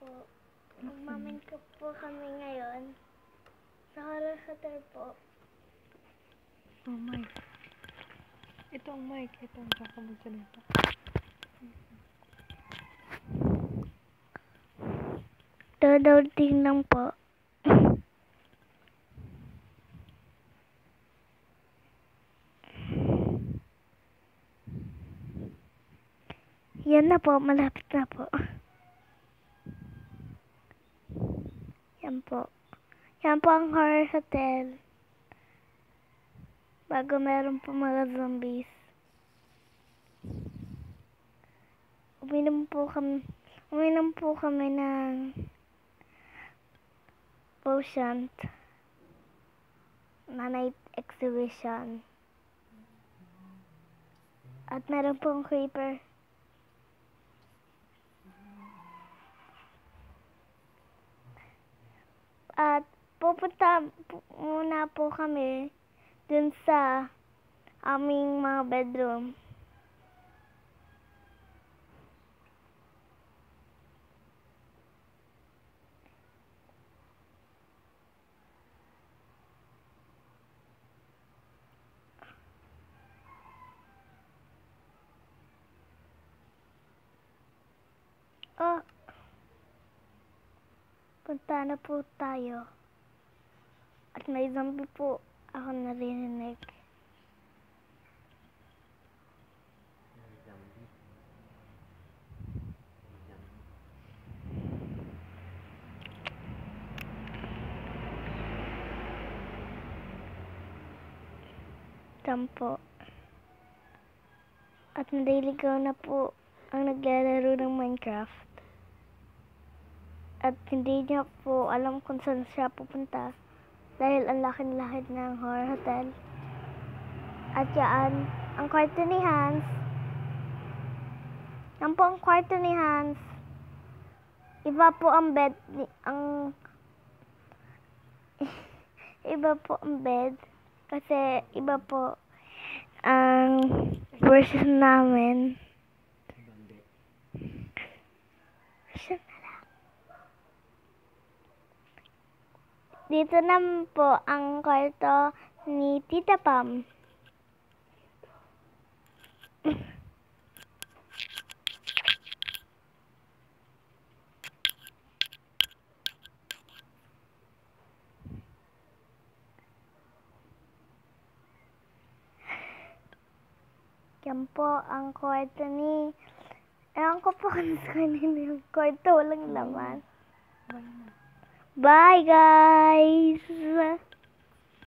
po. Magmamakeup po kami ngayon. Sa Horror Hotel po. Oh, mic. Ito ang mic. Ito ang kakamagsalita. Dodouting lang po. Yan na po, malapit na po. Yan po. Yan po ang Horror Hotel. Bago meron po mga zombies. Uminom po kami ng potion na night exhibition. At meron pong creeper. At pupunta muna po kami dun sa aming mga bedroom. Oh, punta na po tayo. At may zombie po ako narinig. Diyan po. At naliligaw na po ang naglalaro ng Minecraft. At hindi niya po alam kung saan siya pupunta. Dahil ang laki-laki ng Horror Hotel. At yan, ang kwarto ni Hans. Yan po ang kwarto ni Hans. Iba po ang bed. Iba po ang bed. Kasi iba po ang version namin. Dito naman po ang kwarto ni Tita Pam. Yan po ang kwarto ni... Ewan ko po kung saan yung kwarto. Walang laman. Bye, guys!